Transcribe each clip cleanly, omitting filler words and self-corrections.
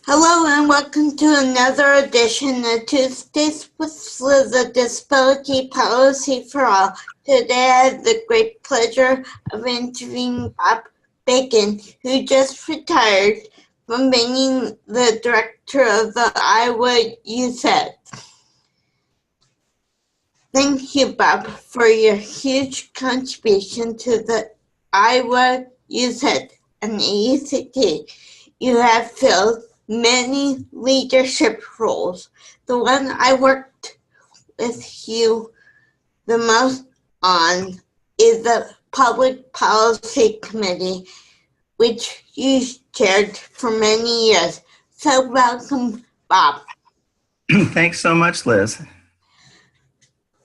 Hello and welcome to another edition of Tuesdays with Liz, a Disability Policy for All. Today I have the great pleasure of interviewing Bob Bacon, who just retired from being the director of the Iowa UCEDD. Thank you, Bob, for your huge contribution to the Iowa UCEDD and the UCEDD. You have filled many leadership roles. The one I worked with you the most on is the Public Policy Committee, which you chaired for many years. So welcome, Bob. Thanks so much, Liz.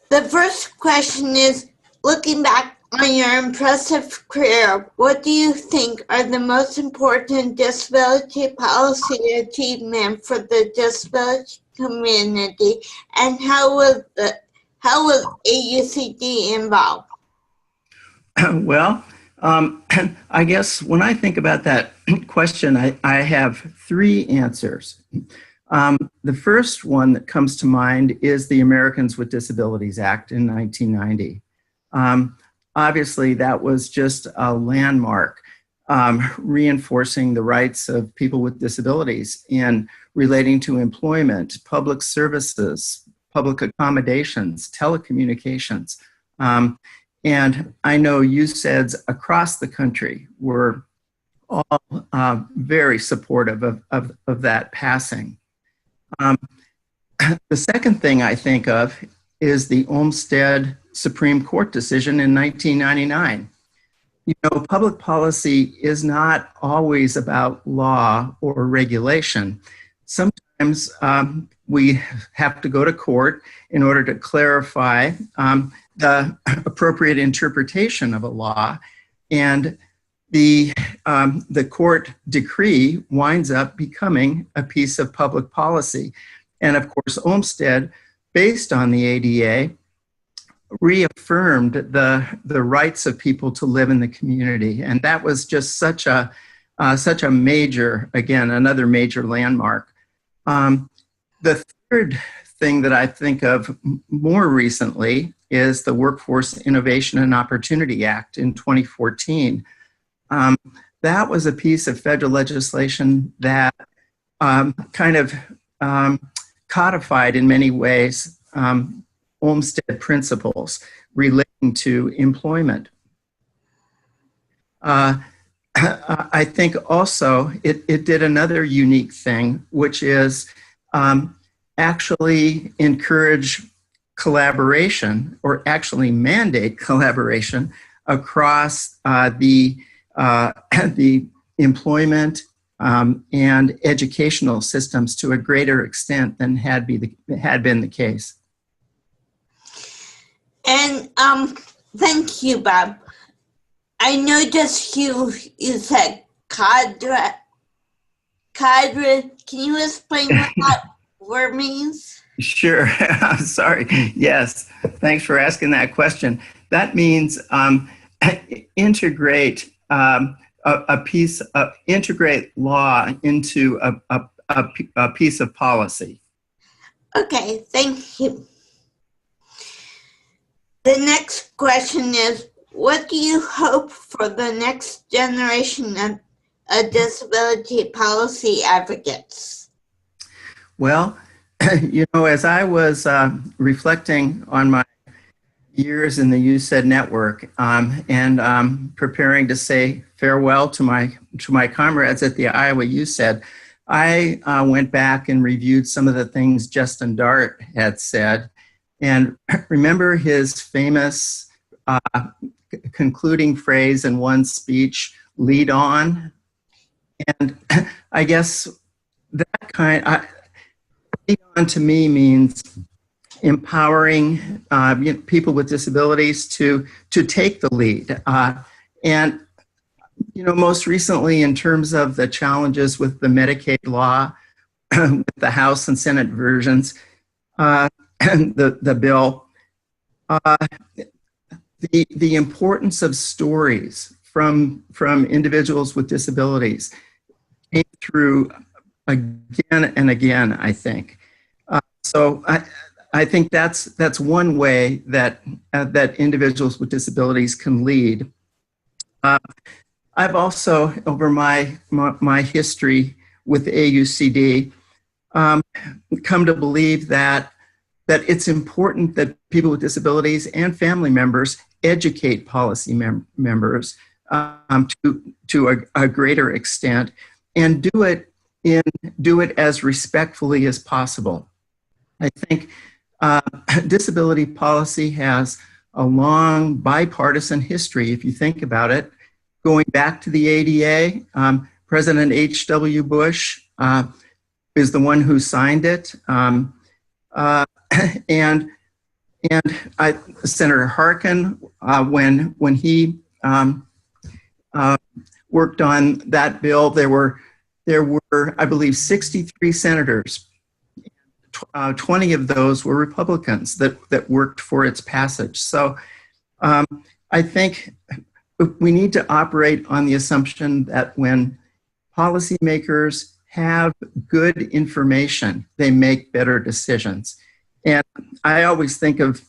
The first question is, looking back on your impressive career, what do you think are the most important disability policy achievements for the disability community, and how was AUCD involved? Well, I guess when I think about that question, I have three answers. The first one that comes to mind is the Americans with Disabilities Act in 1990. Obviously, that was just a landmark, reinforcing the rights of people with disabilities in relating to employment, public services, public accommodations, telecommunications. And I know UCEDDs across the country were all very supportive of that passing. The second thing I think of is the Olmstead Supreme Court decision in 1999. You know, public policy is not always about law or regulation. Sometimes we have to go to court in order to clarify the appropriate interpretation of a law, and the court decree winds up becoming a piece of public policy. And of course, Olmstead, based on the ADA, reaffirmed the rights of people to live in the community. And that was just such a major, again, another major landmark. The third thing that I think of more recently is the Workforce Innovation and Opportunity Act in 2014. That was a piece of federal legislation that kind of codified in many ways Olmstead principles relating to employment. I think also it did another unique thing, which is actually encourage collaboration, or actually mandate collaboration across the employment and educational systems to a greater extent than had been the case. And thank you, Bob. I know just you said cadre. Can you explain what that word means? Sure. Sorry. Yes. Thanks for asking that question. That means integrate integrate law into a piece of policy. Okay, thank you. The next question is, what do you hope for the next generation of disability policy advocates? Well, you know, as I was reflecting on my years in the UCEDD network and preparing to say farewell to my comrades at the Iowa UCEDD, I went back and reviewed some of the things Justin Dart had said, and remember his famous concluding phrase in one speech, "Lead on." And I guess that lead on to me means empowering people with disabilities to take the lead. And, you know, most recently in terms of the challenges with the Medicaid law, with the House and Senate versions, the bill, the importance of stories from individuals with disabilities came through again and again, I think. So I think that's one way that that individuals with disabilities can lead. I've also, over my history with AUCD, come to believe that it's important that people with disabilities and family members educate policy members to a greater extent, and do it as respectfully as possible. I think disability policy has a long bipartisan history, if you think about it, going back to the ADA. President H.W. Bush is the one who signed it. And Senator Harkin, when he worked on that bill, there were, I believe, 63 senators. 20 of those were Republicans that worked for its passage. So I think we need to operate on the assumption that when policymakers have good information, they make better decisions. And I always think of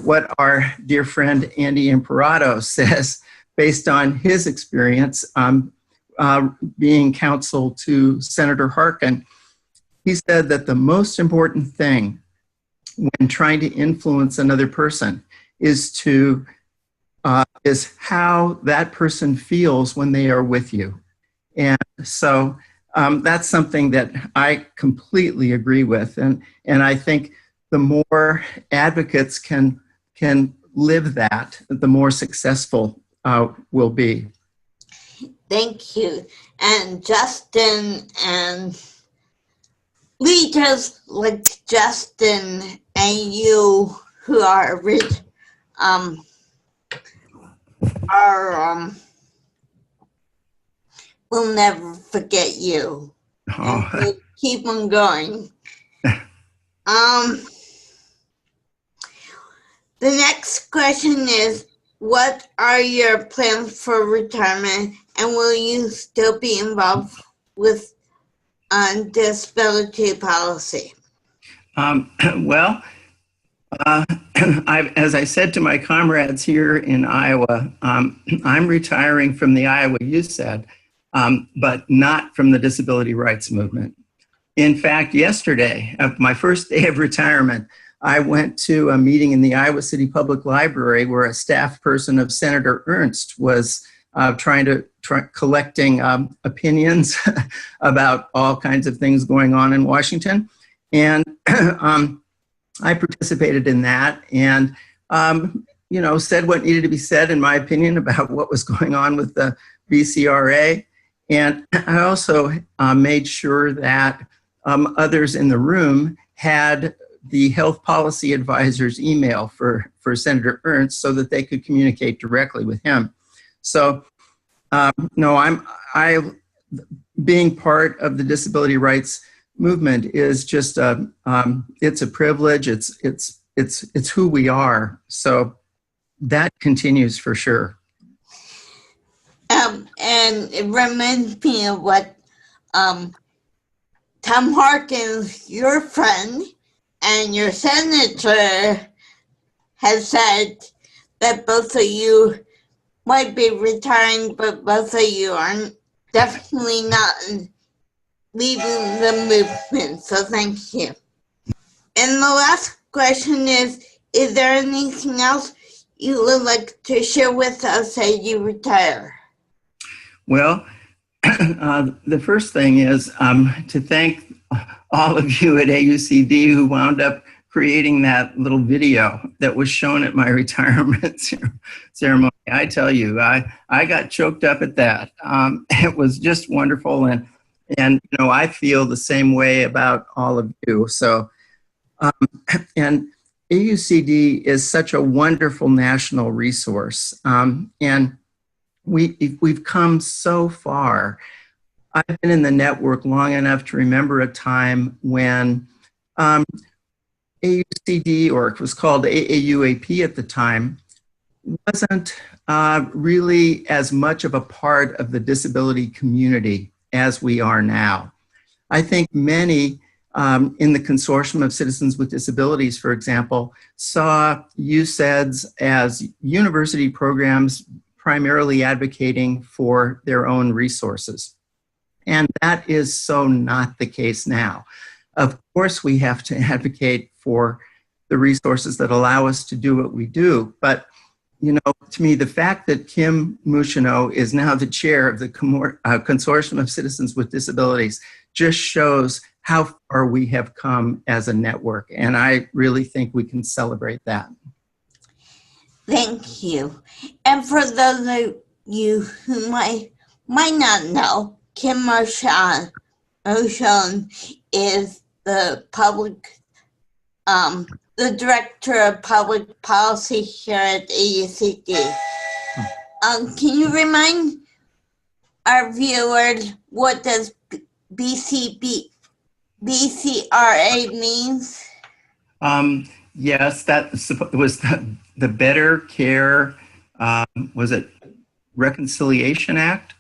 what our dear friend Andy Imperato says, based on his experience being counsel to Senator Harkin. He said that the most important thing when trying to influence another person is how that person feels when they are with you. And so that's something that I completely agree with. And I think the more advocates can live that, the more successful we'll be. Thank you. And Justin and leaders like Justin and you who are we'll never forget you. Oh. We'll keep on going. The next question is, what are your plans for retirement, and will you still be involved with disability policy? Well, as I said to my comrades here in Iowa, I'm retiring from the Iowa UCEDD, but not from the disability rights movement. In fact, yesterday, my first day of retirement, I went to a meeting in the Iowa City Public Library where a staff person of Senator Ernst was collecting opinions about all kinds of things going on in Washington. And I participated in that and, said what needed to be said, in my opinion, about what was going on with the BCRA. And I also made sure that others in the room had the health policy advisor's email for Senator Ernst so that they could communicate directly with him. So, being part of the disability rights movement is just it's a privilege. It's who we are. So that continues for sure. And it reminds me of what Tom Harkins, your friend and your senator, has said that both of you might be retiring, but both of you are definitely not leaving the movement. So thank you. And the last question is there anything else you would like to share with us as you retire? Well, the first thing is to thank all of you at AUCD who wound up creating that little video that was shown at my retirement ceremony. I tell you, I got choked up at that. It was just wonderful, and I feel the same way about all of you. So, and AUCD is such a wonderful national resource, and we've come so far. I've been in the network long enough to remember a time when AUCD, or it was called AAUAP at the time, wasn't really as much of a part of the disability community as we are now. I think many in the Consortium of Citizens with Disabilities, for example, saw UCEDDs as university programs primarily advocating for their own resources. And that is so not the case now. Of course, we have to advocate for the resources that allow us to do what we do. But, you know, to me, the fact that Kim Mushino is now the chair of the Consortium of Citizens with Disabilities just shows how far we have come as a network. And I really think we can celebrate that. Thank you. And for those of you who might not know, Kim Mushino is the director of public policy here at AUCEDD. Can you remind our viewers what does BCBCRA means? Yes, that was the Better Care, was it Reconciliation Act?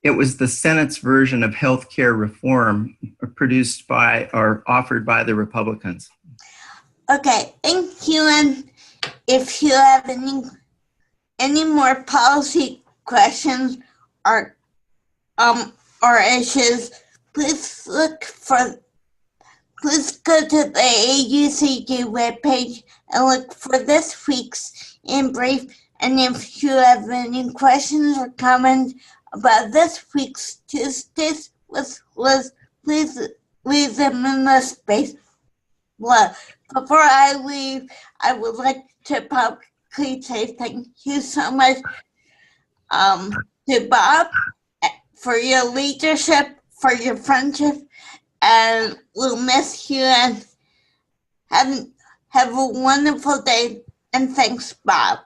It was the Senate's version of healthcare reform produced by or offered by the Republicans. Okay, thank you. And if you have any more policy questions or issues, please go to the AUCEDD webpage and look for this week's in brief. And if you have any questions or comments about this week's Tuesdays with Liz, please leave them in the space below. Before I leave, I would like to publicly say thank you so much to Bob for your leadership, for your friendship, and we'll miss you, and have a wonderful day, and thanks, Bob.